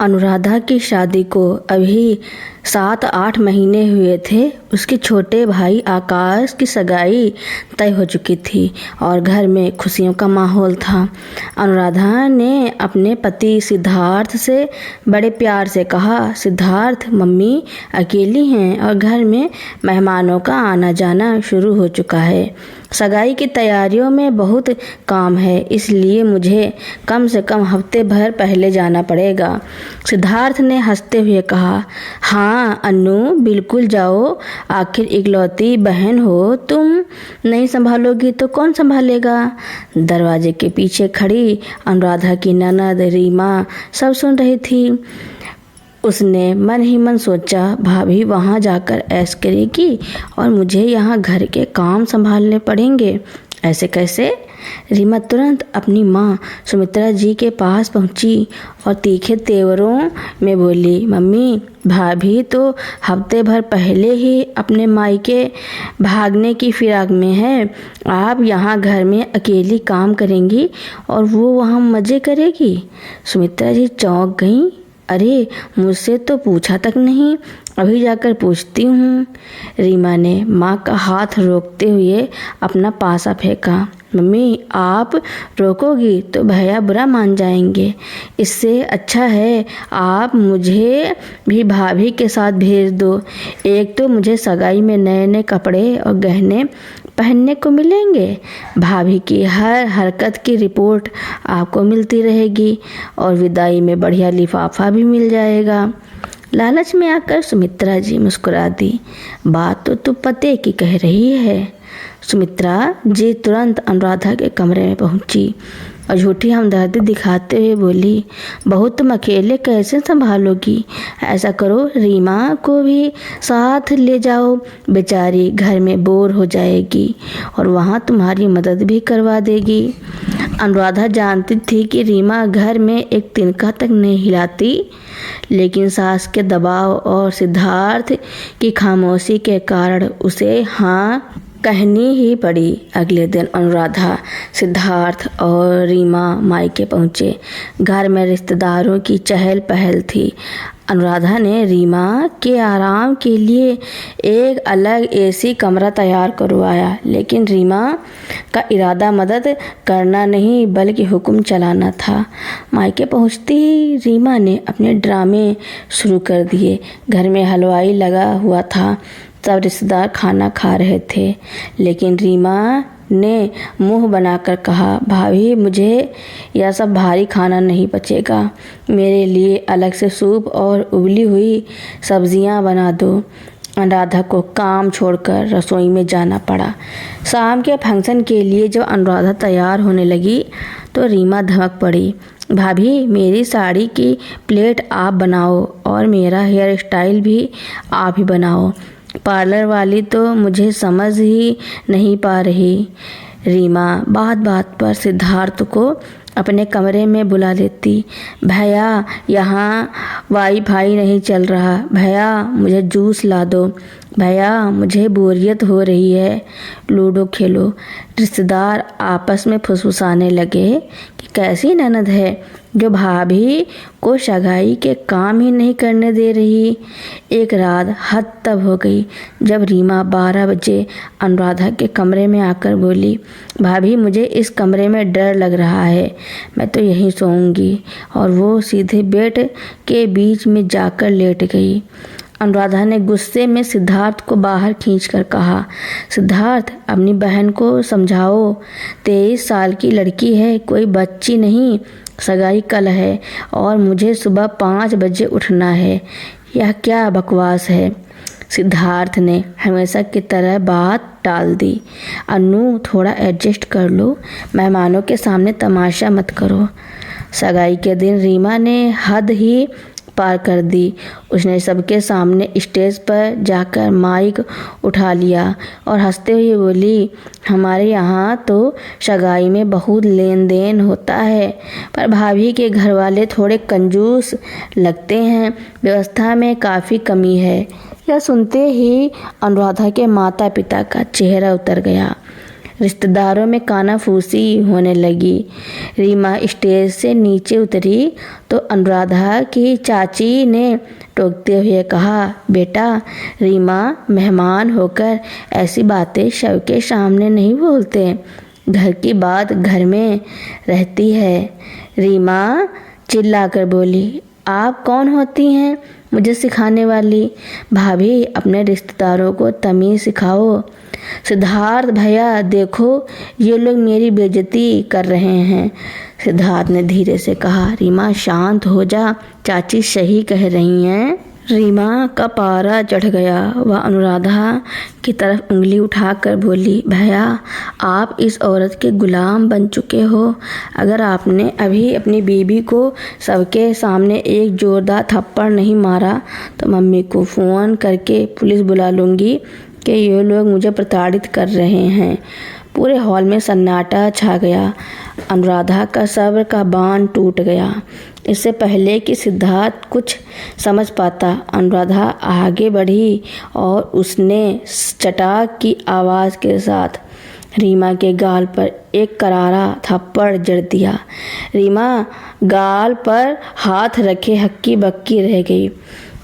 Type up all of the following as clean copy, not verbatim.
अनुराधा की शादी को अभी 7-8 महीने हुए थे। उसके छोटे भाई आकाश की सगाई तय हो चुकी थी और घर में खुशियों का माहौल था। अनुराधा ने अपने पति सिद्धार्थ से बड़े प्यार से कहा, सिद्धार्थ, मम्मी अकेली हैं और घर में मेहमानों का आना जाना शुरू हो चुका है। सगाई की तैयारियों में बहुत काम है, इसलिए मुझे कम से कम हफ्ते भर पहले जाना पड़ेगा। सिद्धार्थ ने हंसते हुए कहा, हाँ अन्नू, बिल्कुल जाओ, आखिर इकलौती बहन हो तुम। नहीं संभालोगी तो कौन संभालेगा। दरवाजे के पीछे खड़ी अनुराधा की ननद रीमा सब सुन रही थी। उसने मन ही मन सोचा, भाभी वहाँ जाकर ऐश करेगी और मुझे यहाँ घर के काम संभालने पड़ेंगे। ऐसे कैसे। रीमा तुरंत अपनी माँ सुमित्रा जी के पास पहुँची और तीखे तेवरों में बोली, मम्मी, भाभी तो हफ्ते भर पहले ही अपने मायके भागने की फिराक में है। आप यहाँ घर में अकेली काम करेंगी और वो वहाँ मज़े करेगी। सुमित्रा जी चौंक गईं। अरे, मुझसे तो पूछा तक नहीं, अभी जाकर पूछती हूँ। रीमा ने माँ का हाथ रोकते हुए अपना पासा फेंका। मम्मी, आप रोकोगी तो भैया बुरा मान जाएंगे। इससे अच्छा है आप मुझे भी भाभी के साथ भेज दो। एक तो मुझे सगाई में नए नए कपड़े और गहने पहनने को मिलेंगे, भाभी की हर हरकत की रिपोर्ट आपको मिलती रहेगी और विदाई में बढ़िया लिफाफा भी मिल जाएगा। लालच में आकर सुमित्रा जी मुस्कुरा दी। बात तो तू पते की कह रही है। सुमित्रा जी तुरंत अनुराधा के कमरे में पहुंची और झूठी हमदर्दी दिखाते हुए बोली, बहू तुम अकेले कैसे संभालोगी। ऐसा करो, रीमा को भी साथ ले जाओ, बेचारी घर में बोर हो जाएगी और वहाँ तुम्हारी मदद भी करवा देगी। अनुराधा जानती थी कि रीमा घर में एक तिनका तक नहीं हिलाती, लेकिन सास के दबाव और सिद्धार्थ की खामोशी के कारण उसे हाँ कहनी ही पड़ी। अगले दिन अनुराधा, सिद्धार्थ और रीमा मायके पहुँचे। घर में रिश्तेदारों की चहल पहल थी। अनुराधा ने रीमा के आराम के लिए एक अलग एसी कमरा तैयार करवाया, लेकिन रीमा का इरादा मदद करना नहीं बल्कि हुक्म चलाना था। मायके पहुँचती ही रीमा ने अपने ड्रामे शुरू कर दिए। घर में हलवाई लगा हुआ था, सब रिश्तेदार खाना खा रहे थे, लेकिन रीमा ने मुंह बनाकर कहा, भाभी मुझे यह सब भारी खाना नहीं पचेगा, मेरे लिए अलग से सूप और उबली हुई सब्जियां बना दो। अनुराधा को काम छोड़कर रसोई में जाना पड़ा। शाम के फंक्शन के लिए जब अनुराधा तैयार होने लगी तो रीमा धमक पड़ी, भाभी मेरी साड़ी की प्लेट आप बनाओ और मेरा हेयर स्टाइल भी आप ही बनाओ। पार्लर वाली तो मुझे समझ ही नहीं पा रही। रीमा बात बात पर सिद्धार्थ को अपने कमरे में बुला लेती। भैया, यहाँ वाईफाई नहीं चल रहा। भैया मुझे जूस ला दो। भैया मुझे बोरियत हो रही है, लूडो खेलो। रिश्तेदार आपस में फुसफुसाने लगे कि कैसी ननद है जो भाभी को सगाई के काम ही नहीं करने दे रही। एक रात हद तब हो गई जब रीमा 12 बजे अनुराधा के कमरे में आकर बोली, भाभी मुझे इस कमरे में डर लग रहा है, मैं तो यहीं सोऊंगी। और वो सीधे बेड के बीच में जाकर लेट गई। अनुराधा ने गुस्से में सिद्धार्थ को बाहर खींचकर कहा, सिद्धार्थ अपनी बहन को समझाओ, 23 साल की लड़की है, कोई बच्ची नहीं। सगाई कल है और मुझे सुबह 5 बजे उठना है। यह क्या बकवास है। सिद्धार्थ ने हमेशा की तरह बात टाल दी। अन्नू थोड़ा एडजस्ट कर लो, मेहमानों के सामने तमाशा मत करो। सगाई के दिन रीमा ने हद ही पार कर दी। उसने सबके सामने स्टेज पर जाकर माइक उठा लिया और हंसते हुए बोली, हमारे यहाँ तो सगाई में बहुत लेन देन होता है, पर भाभी के घर वाले थोड़े कंजूस लगते हैं, व्यवस्था में काफ़ी कमी है। यह सुनते ही अनुराधा के माता पिता का चेहरा उतर गया। रिश्तेदारों में कानाफूसी होने लगी। रीमा स्टेज से नीचे उतरी तो अनुराधा की चाची ने टोकते हुए कहा, बेटा, रीमा मेहमान होकर ऐसी बातें सबके सामने नहीं बोलते। घर की बात घर में रहती है। रीमा चिल्लाकर बोली, आप कौन होती हैं मुझे सिखाने वाली? भाभी, अपने रिश्तेदारों को तमीज़ सिखाओ। सिद्धार्थ भैया, देखो ये लोग मेरी बेइज्जती कर रहे हैं। सिद्धार्थ ने धीरे से कहा, रीमा शांत हो जा, चाची सही कह रही हैं। रीमा का पारा चढ़ गया। वह अनुराधा की तरफ उंगली उठाकर बोली, भैया, आप इस औरत के गुलाम बन चुके हो। अगर आपने अभी अपनी बीवी को सबके सामने एक जोरदार थप्पड़ नहीं मारा तो मम्मी को फ़ोन करके पुलिस बुला लूँगी कि ये लोग मुझे प्रताड़ित कर रहे हैं। पूरे हॉल में सन्नाटा छा गया। अनुराधा का सब्र का बांध टूट गया। इससे पहले कि सिद्धार्थ कुछ समझ पाता, अनुराधा आगे बढ़ी और उसने चटाक की आवाज़ के साथ रीमा के गाल पर एक करारा थप्पड़ जड़ दिया। रीमा गाल पर हाथ रखे हक्की बक्की रह गई।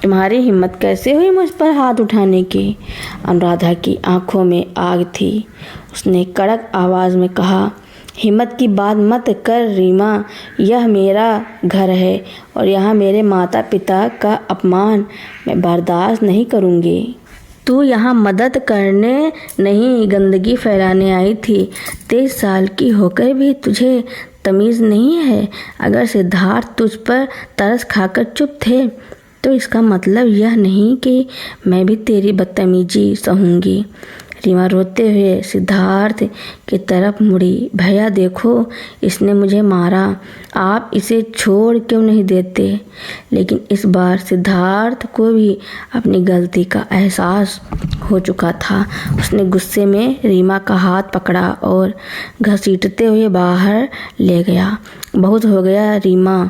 तुम्हारी हिम्मत कैसे हुई मुझ पर हाथ उठाने की? अनुराधा की आंखों में आग थी। उसने कड़क आवाज़ में कहा, हिम्मत की बात मत कर रीमा, यह मेरा घर है और यहाँ मेरे माता पिता का अपमान मैं बर्दाश्त नहीं करूँगी। तू यहाँ मदद करने नहीं, गंदगी फैलाने आई थी। 23 साल की होकर भी तुझे तमीज़ नहीं है। अगर सिद्धार्थ तुझ पर तरस खाकर चुप थे तो इसका मतलब यह नहीं कि मैं भी तेरी बदतमीजी सहूँगी। रीमा रोते हुए सिद्धार्थ की तरफ मुड़ी। भैया देखो, इसने मुझे मारा, आप इसे छोड़ क्यों नहीं देते? लेकिन इस बार सिद्धार्थ को भी अपनी गलती का एहसास हो चुका था। उसने गुस्से में रीमा का हाथ पकड़ा और घसीटते हुए बाहर ले गया। बहुत हो गया रीमा,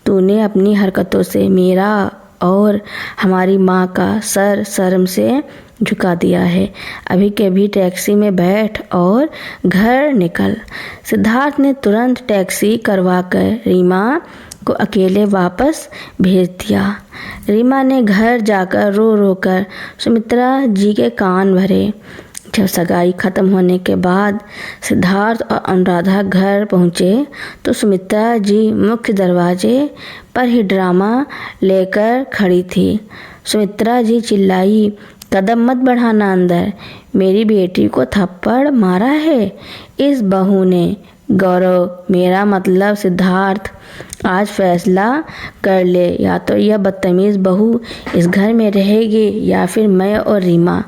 तूने अपनी हरकतों से मेरा और हमारी माँ का सर शर्म से झुका दिया है। अभी के अभी टैक्सी में बैठ और घर निकल। सिद्धार्थ ने तुरंत टैक्सी करवाकर रीमा को अकेले वापस भेज दिया। रीमा ने घर जाकर रो रो कर सुमित्रा जी के कान भरे। जब सगाई खत्म होने के बाद सिद्धार्थ और अनुराधा घर पहुँचे तो सुमित्रा जी मुख्य दरवाजे पर ही ड्रामा लेकर खड़ी थी। सुमित्रा जी चिल्लाई, कदम मत बढ़ाना अंदर, मेरी बेटी को थप्पड़ मारा है इस बहू ने। गौरव, मेरा मतलब सिद्धार्थ, आज फैसला कर ले, या तो यह बदतमीज़ बहू इस घर में रहेगी या फिर मैं और रीमा।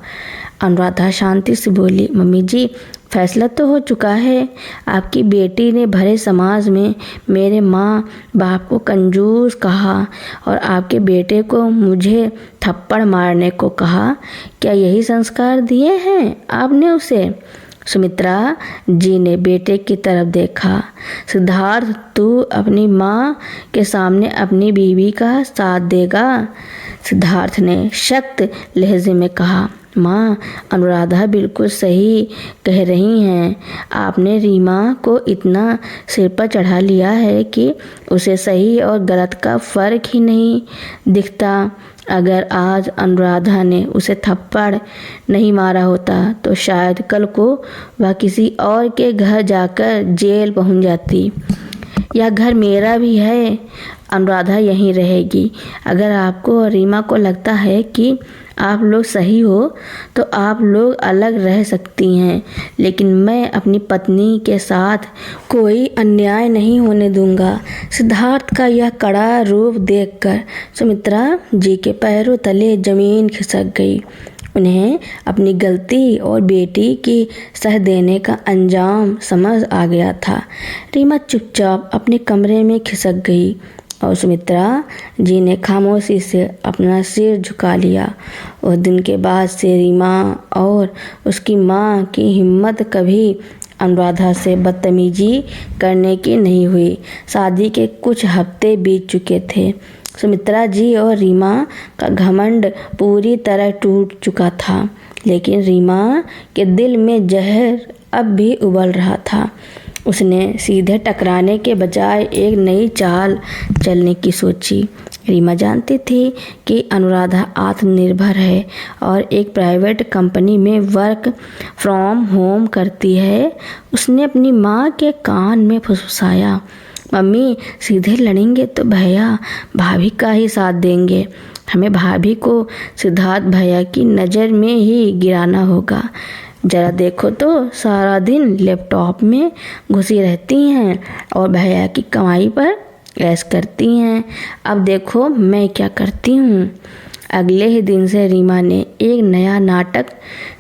अनुराधा शांति से बोली, मम्मी जी, फैसला तो हो चुका है। आपकी बेटी ने भरे समाज में मेरे माँ बाप को कंजूस कहा और आपके बेटे को मुझे थप्पड़ मारने को कहा। क्या यही संस्कार दिए हैं आपने उसे? सुमित्रा जी ने बेटे की तरफ देखा। सिद्धार्थ, तू अपनी माँ के सामने अपनी बीवी का साथ देगा? सिद्धार्थ ने सख्त लहजे में कहा, माँ, अनुराधा बिल्कुल सही कह रही हैं। आपने रीमा को इतना सिर पर चढ़ा लिया है कि उसे सही और गलत का फ़र्क ही नहीं दिखता। अगर आज अनुराधा ने उसे थप्पड़ नहीं मारा होता तो शायद कल को वह किसी और के घर जाकर जेल पहुंच जाती। यह घर मेरा भी है, अनुराधा यहीं रहेगी। अगर आपको और रीमा को लगता है कि आप लोग सही हो तो आप लोग अलग रह सकती हैं, लेकिन मैं अपनी पत्नी के साथ कोई अन्याय नहीं होने दूंगा। सिद्धार्थ का यह कड़ा रूप देखकर सुमित्रा जी के पैरों तले जमीन खिसक गई। उन्हें अपनी गलती और बेटी की सह देने का अंजाम समझ आ गया था। रीमा चुपचाप अपने कमरे में खिसक गई और सुमित्रा जी ने खामोशी से अपना सिर झुका लिया। उस दिन के बाद से रीमा और उसकी माँ की हिम्मत कभी अनुराधा से बदतमीजी करने की नहीं हुई। शादी के कुछ हफ्ते बीत चुके थे। सुमित्रा जी और रीमा का घमंड पूरी तरह टूट चुका था, लेकिन रीमा के दिल में जहर अब भी उबल रहा था। उसने सीधे टकराने के बजाय एक नई चाल चलने की सोची। रीमा जानती थी कि अनुराधा आत्मनिर्भर है और एक प्राइवेट कंपनी में वर्क फ्रॉम होम करती है। उसने अपनी माँ के कान में फुसफुसाया, मम्मी सीधे लड़ेंगे तो भैया भाभी का ही साथ देंगे। हमें भाभी को सिद्धार्थ भैया की नज़र में ही गिराना होगा। जरा देखो तो सारा दिन लैपटॉप में घुसी रहती हैं और भैया की कमाई पर ऐश करती हैं। अब देखो मैं क्या करती हूँ। अगले ही दिन से रीमा ने एक नया नाटक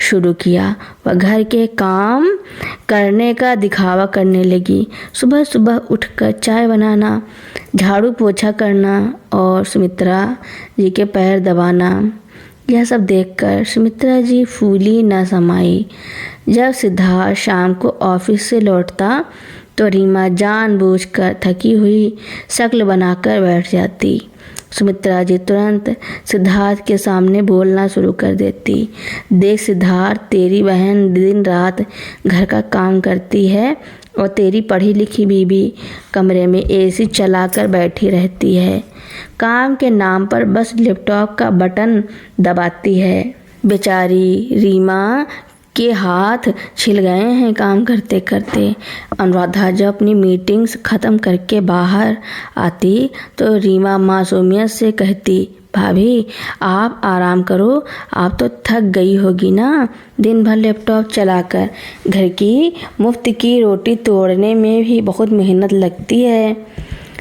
शुरू किया। वह घर के काम करने का दिखावा करने लगी। सुबह सुबह उठकर चाय बनाना, झाड़ू पोछा करना और सुमित्रा जी के पैर दबाना। यह सब देखकर सुमित्रा जी फूली न समाई। जब सिद्धार्थ शाम को ऑफिस से लौटता तो रीमा जानबूझकर थकी हुई शक्ल बनाकर बैठ जाती। सुमित्रा जी तुरंत सिद्धार्थ के सामने बोलना शुरू कर देती, देख सिद्धार्थ, तेरी बहन दिन रात घर का काम करती है और तेरी पढ़ी लिखी बीवी कमरे में एसी चलाकर बैठी रहती है। काम के नाम पर बस लैपटॉप का बटन दबाती है। बेचारी रीमा के हाथ छिल गए हैं काम करते करते। अनुराधा जब अपनी मीटिंग्स ख़त्म करके बाहर आती तो रीमा मासूमियत से कहती, भाभी आप आराम करो, आप तो थक गई होगी ना दिन भर लैपटॉप चलाकर। घर की मुफ्त की रोटी तोड़ने में भी बहुत मेहनत लगती है।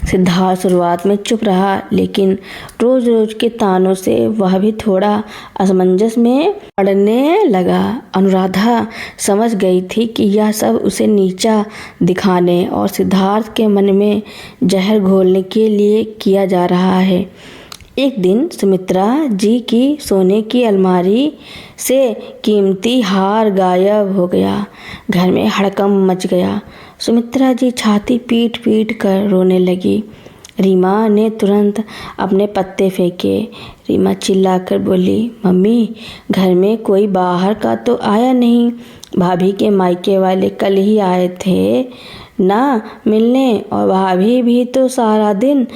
सिद्धार्थ शुरुआत में चुप रहा, लेकिन रोज रोज के तानों से वह भी थोड़ा असमंजस में पड़ने लगा। अनुराधा समझ गई थी कि यह सब उसे नीचा दिखाने और सिद्धार्थ के मन में जहर घोलने के लिए किया जा रहा है। एक दिन सुमित्रा जी की सोने की अलमारी से कीमती हार गायब हो गया। घर में हड़कंप मच गया। सुमित्रा जी छाती पीट पीट कर रोने लगी। रीमा ने तुरंत अपने पत्ते फेंके। रीमा चिल्लाकर बोली, मम्मी घर में कोई बाहर का तो आया नहीं। भाभी के मायके वाले कल ही आए थे ना मिलने, और भाभी भी तो सारा दिन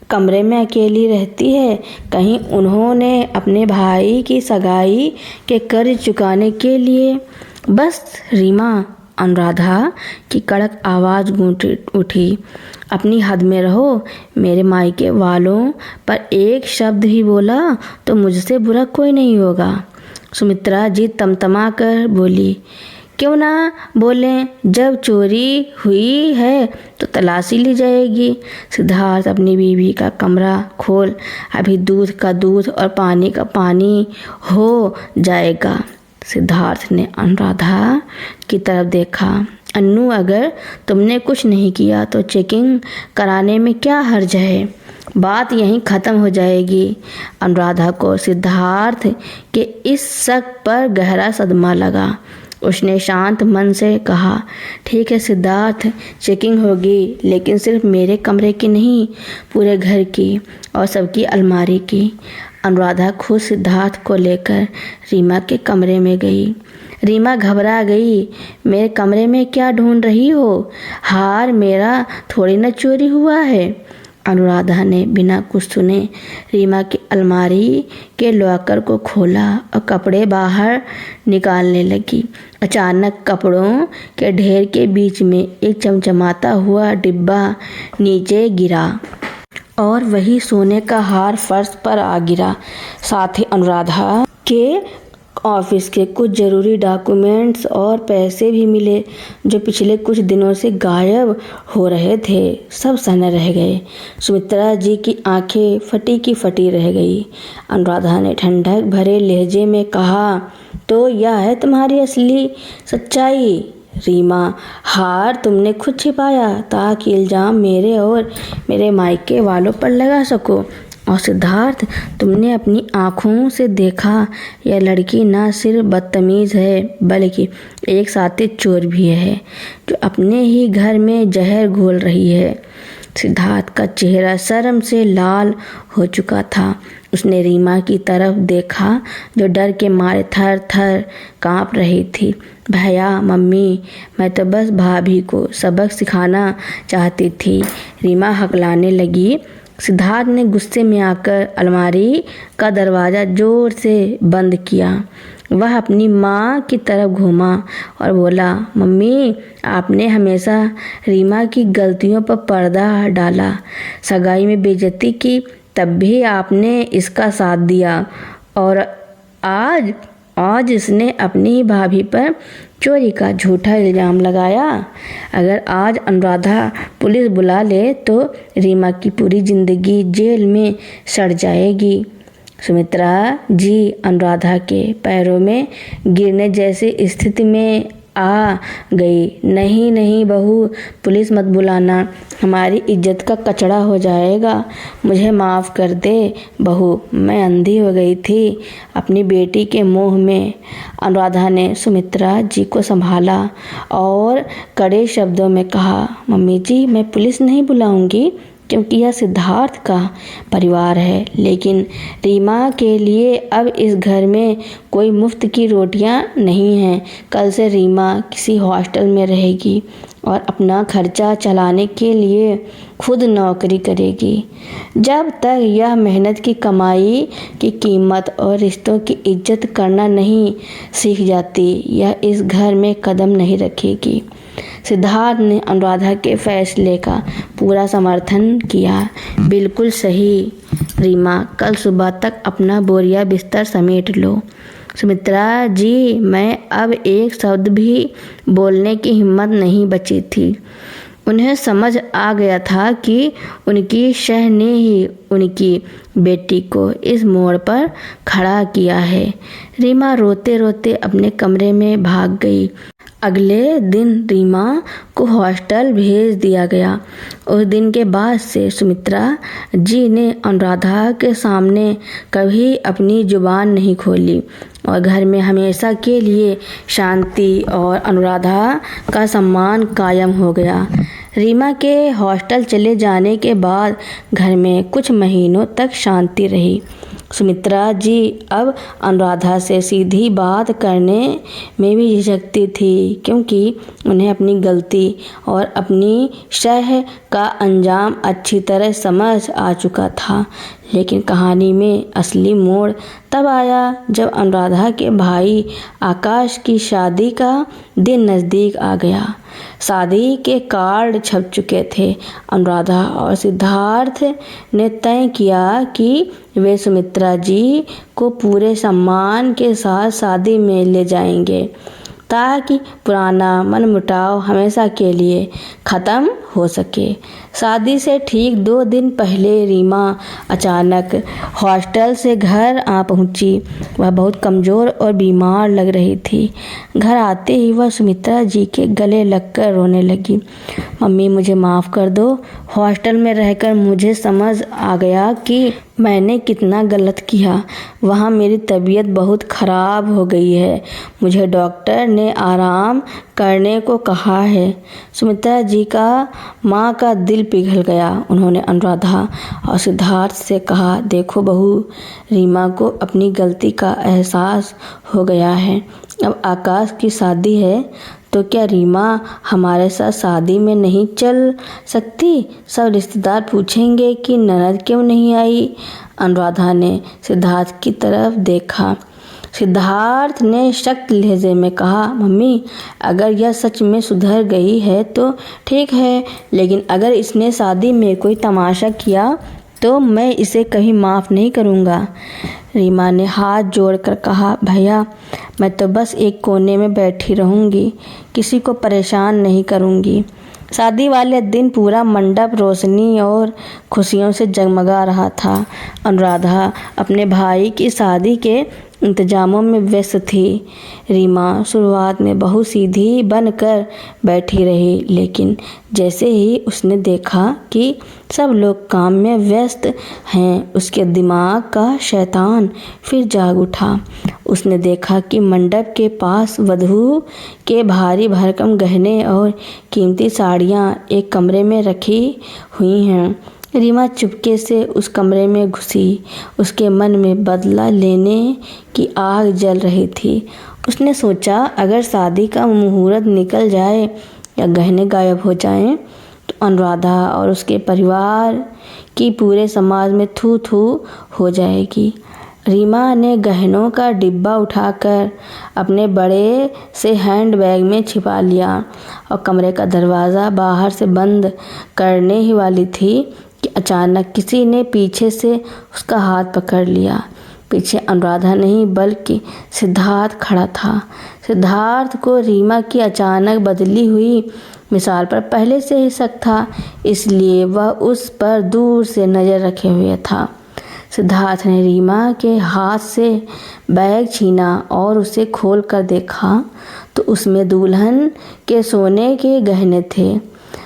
कमरे में अकेली रहती है। कहीं उन्होंने अपने भाई की सगाई के कर्ज चुकाने के लिए। बस रीमा, अनुराधा की कड़क आवाज़ गूंज उठी, अपनी हद में रहो। मेरे मायके वालों पर एक शब्द ही बोला तो मुझसे बुरा कोई नहीं होगा। सुमित्रा जी तमतमा कर बोली, क्यों ना बोलें, जब चोरी हुई है तो तलाशी ली जाएगी। सिद्धार्थ अपनी बीवी का कमरा खोल, अभी दूध का दूध और पानी का पानी हो जाएगा। सिद्धार्थ ने अनुराधा की तरफ देखा। अन्नू, अगर तुमने कुछ नहीं किया तो चेकिंग कराने में क्या हर्ज है, बात यहीं ख़त्म हो जाएगी। अनुराधा को सिद्धार्थ के इस शक पर गहरा सदमा लगा। उसने शांत मन से कहा, ठीक है सिद्धार्थ, चेकिंग होगी, लेकिन सिर्फ मेरे कमरे की नहीं, पूरे घर की और सबकी अलमारी की। अनुराधा खुद सिद्धार्थ को लेकर रीमा के कमरे में गई। रीमा घबरा गई। मेरे कमरे में क्या ढूंढ रही हो? हार मेरा थोड़ी न चोरी हुआ है। अनुराधा ने बिना कुछ सुने रीमा की अलमारी के लॉकर को खोला और कपड़े बाहर निकालने लगी। अचानक कपड़ों के ढेर के बीच में एक चमचमाता हुआ डिब्बा नीचे गिरा और वही सोने का हार फर्श पर आ गिरा। साथ ही अनुराधा के ऑफिस के कुछ ज़रूरी डॉक्यूमेंट्स और पैसे भी मिले, जो पिछले कुछ दिनों से गायब हो रहे थे। सब सन्न रह गए। सुमित्रा जी की आंखें फटी की फटी रह गई। अनुराधा ने ठंडक भरे लहजे में कहा, तो यह है तुम्हारी असली सच्चाई रीमा। हार तुमने खुद छिपाया ताकि इल्ज़ाम मेरे और मेरे मायके वालों पर लगा सको। और सिद्धार्थ, तुमने अपनी आँखों से देखा, यह लड़की न सिर्फ बदतमीज़ है बल्कि एक साथी चोर भी है, जो अपने ही घर में जहर घोल रही है। सिद्धार्थ का चेहरा शर्म से लाल हो चुका था। उसने रीमा की तरफ देखा जो डर के मारे थर थर कांप रही थी। भैया, मम्मी, मैं तो बस भाभी को सबक सिखाना चाहती थी, रीमा हकलाने लगी। सिद्धार्थ ने गुस्से में आकर अलमारी का दरवाज़ा जोर से बंद किया। वह अपनी माँ की तरफ घूमा और बोला, मम्मी, आपने हमेशा रीमा की गलतियों पर पर्दा डाला, सगाई में बेइज्जती की, तब भी आपने इसका साथ दिया, और आज इसने अपनी ही भाभी पर चोरी का झूठा इल्ज़ाम लगाया। अगर आज अनुराधा पुलिस बुला ले तो रीमा की पूरी ज़िंदगी जेल में सड़ जाएगी। सुमित्रा जी अनुराधा के पैरों में गिरने जैसी स्थिति में आ गई। नहीं बहू, पुलिस मत बुलाना, हमारी इज्जत का कचड़ा हो जाएगा। मुझे माफ़ कर दे बहू, मैं अंधी हो गई थी अपनी बेटी के मुंह में। अनुराधा ने सुमित्रा जी को संभाला और कड़े शब्दों में कहा, मम्मी जी, मैं पुलिस नहीं बुलाऊंगी क्योंकि यह सिद्धार्थ का परिवार है, लेकिन रीमा के लिए अब इस घर में कोई मुफ्त की रोटियां नहीं हैं। कल से रीमा किसी हॉस्टल में रहेगी और अपना खर्चा चलाने के लिए खुद नौकरी करेगी। जब तक यह मेहनत की कमाई की कीमत और रिश्तों की इज्जत करना नहीं सीख जाती, यह इस घर में कदम नहीं रखेगी। सिद्धार्थ ने अनुराधा के फैसले का पूरा समर्थन किया। बिल्कुल सही रीमा, कल सुबह तक अपना बोरिया बिस्तर समेट लो। सुमित्रा जी, मैं अब एक शब्द भी बोलने की हिम्मत नहीं बची थी। उन्हें समझ आ गया था कि उनकी शह ने ही उनकी बेटी को इस मोड़ पर खड़ा किया है। रीमा रोते रोते अपने कमरे में भाग गई। अगले दिन रीमा को हॉस्टल भेज दिया गया। उस दिन के बाद से सुमित्रा जी ने अनुराधा के सामने कभी अपनी जुबान नहीं खोली और घर में हमेशा के लिए शांति और अनुराधा का सम्मान कायम हो गया। रीमा के हॉस्टल चले जाने के बाद घर में कुछ महीनों तक शांति रही। सुमित्रा जी अब अनुराधा से सीधी बात करने में भी झिझकती थी, क्योंकि उन्हें अपनी गलती और अपनी शह का अंजाम अच्छी तरह समझ आ चुका था। लेकिन कहानी में असली मोड़ तब आया जब अनुराधा के भाई आकाश की शादी का दिन नज़दीक आ गया। शादी के कार्ड छप चुके थे। अनुराधा और सिद्धार्थ ने तय किया कि वे सुमित्रा जी को पूरे सम्मान के साथ शादी में ले जाएंगे, ताकि पुराना मनमुटाव हमेशा के लिए ख़त्म हो सके। शादी से ठीक 2 दिन पहले रीमा अचानक हॉस्टल से घर आ पहुंची। वह बहुत कमज़ोर और बीमार लग रही थी। घर आते ही वह सुमित्रा जी के गले लगकर रोने लगी। मम्मी, मुझे माफ़ कर दो। हॉस्टल में रहकर मुझे समझ आ गया कि मैंने कितना गलत किया। वहाँ मेरी तबीयत बहुत ख़राब हो गई है। मुझे डॉक्टर ने आराम करने को कहा है। सुमित्रा जी का माँ का दिल पिघल गया। उन्होंने अनुराधा और सिद्धार्थ से कहा, देखो बहू, रीमा को अपनी गलती का एहसास हो गया है। अब आकाश की शादी है तो क्या रीमा हमारे साथ शादी में नहीं चल सकती? सब रिश्तेदार पूछेंगे कि ननद क्यों नहीं आई। अनुराधा ने सिद्धार्थ की तरफ देखा। सिद्धार्थ ने सख्त लहजे में कहा, मम्मी, अगर यह सच में सुधर गई है तो ठीक है, लेकिन अगर इसने शादी में कोई तमाशा किया तो मैं इसे कभी माफ़ नहीं करूँगा। रीमा ने हाथ जोड़कर कहा, भैया, मैं तो बस एक कोने में बैठी रहूँगी, किसी को परेशान नहीं करूँगी। शादी वाले दिन पूरा मंडप रोशनी और खुशियों से जगमगा रहा था। अनुराधा अपने भाई की शादी के इंतजामों में व्यस्त थी। रीमा शुरुआत में बहुत सीधी बनकर बैठी रही, लेकिन जैसे ही उसने देखा कि सब लोग काम में व्यस्त हैं, उसके दिमाग का शैतान फिर जाग उठा। उसने देखा कि मंडप के पास वधू के भारी भरकम गहने और कीमती साड़ियाँ एक कमरे में रखी हुई हैं। रीमा चुपके से उस कमरे में घुसी। उसके मन में बदला लेने की आग जल रही थी। उसने सोचा, अगर शादी का मुहूर्त निकल जाए या गहने गायब हो जाएं, तो अनुराधा और उसके परिवार की पूरे समाज में थू थू हो जाएगी। रीमा ने गहनों का डिब्बा उठाकर अपने बड़े से हैंडबैग में छिपा लिया और कमरे का दरवाज़ा बाहर से बंद करने ही वाली थी कि अचानक किसी ने पीछे से उसका हाथ पकड़ लिया। पीछे अनुराधा नहीं बल्कि सिद्धार्थ खड़ा था। सिद्धार्थ को रीमा की अचानक बदली हुई मिसाल पर पहले से ही शक था, इसलिए वह उस पर दूर से नज़र रखे हुए था। सिद्धार्थ ने रीमा के हाथ से बैग छीना और उसे खोल कर देखा तो उसमें दुल्हन के सोने के गहने थे।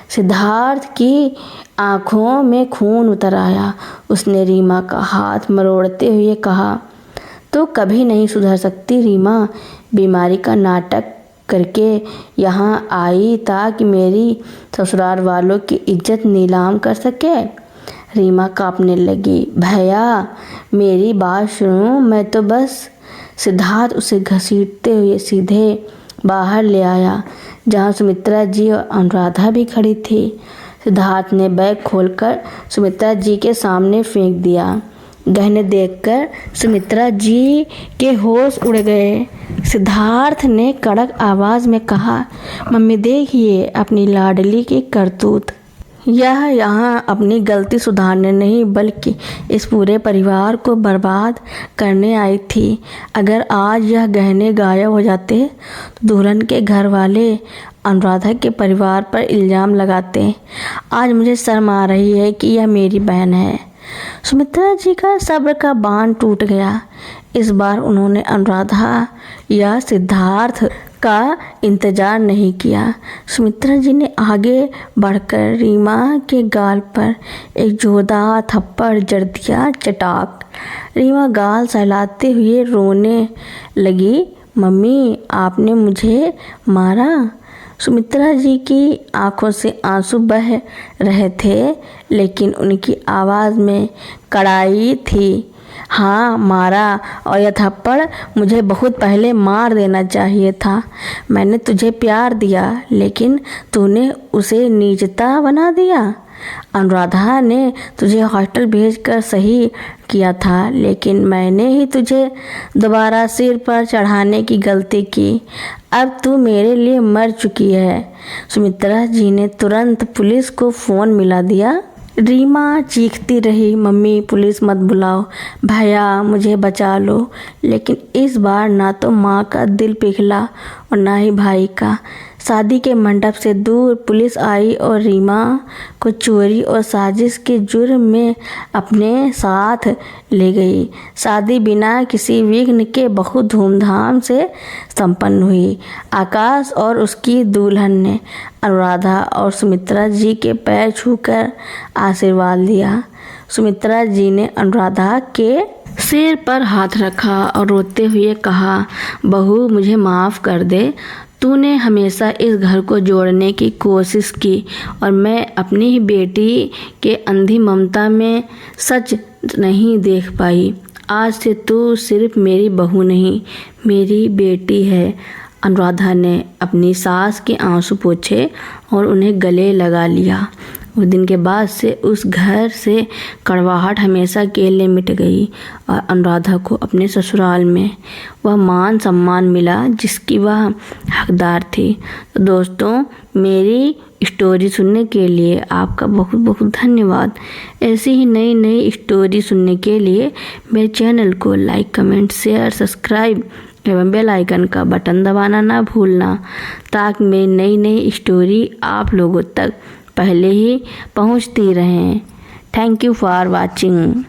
सिद्धार्थ की आंखों में खून उतर आया। उसने रीमा का हाथ मरोड़ते हुए कहा, तो कभी नहीं सुधर सकती रीमा। बीमारी का नाटक करके यहाँ आई ताकि मेरी ससुराल वालों की इज्जत नीलाम कर सके। रीमा कांपने लगी। भैया मेरी बात सुनो, मैं तो बस। सिद्धार्थ उसे घसीटते हुए सीधे बाहर ले आया, जहाँ सुमित्रा जी और अनुराधा भी खड़ी थी। सिद्धार्थ ने बैग खोलकर सुमित्रा जी के सामने फेंक दिया। गहने देखकर सुमित्रा जी के होश उड़ गए। सिद्धार्थ ने कड़क आवाज़ में कहा, मम्मी देखिए अपनी लाडली की करतूत। यह यहाँ अपनी गलती सुधारने नहीं बल्कि इस पूरे परिवार को बर्बाद करने आई थी। अगर आज यह गहने गायब हो जाते तो दुल्हन के घर वाले अनुराधा के परिवार पर इल्ज़ाम लगाते। आज मुझे शर्म आ रही है कि यह मेरी बहन है। सुमित्रा जी का सब्र का बांध टूट गया। इस बार उन्होंने अनुराधा या सिद्धार्थ का इंतजार नहीं किया। सुमित्रा जी ने आगे बढ़कर रीमा के गाल पर एक जोरदार थप्पड़ जड़ दिया। चटाक। रीमा गाल सहलाते हुए रोने लगी। मम्मी आपने मुझे मारा। सुमित्रा जी की आंखों से आंसू बह रहे थे, लेकिन उनकी आवाज़ में कड़ाई थी। हाँ मारा, और यह थप्पड़ मुझे बहुत पहले मार देना चाहिए था। मैंने तुझे प्यार दिया, लेकिन तूने उसे नीचता बना दिया। अनुराधा ने तुझे हॉस्टल भेजकर सही किया था, लेकिन मैंने ही तुझे दोबारा सिर पर चढ़ाने की गलती की। अब तू मेरे लिए मर चुकी है। सुमित्रा जी ने तुरंत पुलिस को फ़ोन मिला दिया। रीमा चीखती रही, मम्मी पुलिस मत बुलाओ, भैया मुझे बचा लो। लेकिन इस बार ना तो माँ का दिल पिघला और ना ही भाई का। शादी के मंडप से दूर पुलिस आई और रीमा को चोरी और साजिश के जुर्म में अपने साथ ले गई। शादी बिना किसी विघ्न के बहुत धूमधाम से संपन्न हुई। आकाश और उसकी दुल्हन ने अनुराधा और सुमित्रा जी के पैर छूकर आशीर्वाद लिया। सुमित्रा जी ने अनुराधा के सिर पर हाथ रखा और रोते हुए कहा, बहू मुझे माफ़ कर दे। तूने हमेशा इस घर को जोड़ने की कोशिश की और मैं अपनी ही बेटी के अंधी ममता में सच नहीं देख पाई। आज से तू सिर्फ मेरी बहू नहीं, मेरी बेटी है। अनुराधा ने अपनी सास के आंसू पोंछे और उन्हें गले लगा लिया। उस दिन के बाद से उस घर से कड़वाहट हमेशा के लिए मिट गई और अनुराधा को अपने ससुराल में वह मान सम्मान मिला जिसकी वह हकदार थी। तो दोस्तों, मेरी स्टोरी सुनने के लिए आपका बहुत बहुत धन्यवाद। ऐसी ही नई नई स्टोरी सुनने के लिए मेरे चैनल को लाइक, कमेंट, शेयर, सब्सक्राइब एवं बेल आइकन का बटन दबाना ना भूलना, ताकि मेरी नई नई स्टोरी आप लोगों तक पहले ही पहुंचती रहें। Thank you for watching.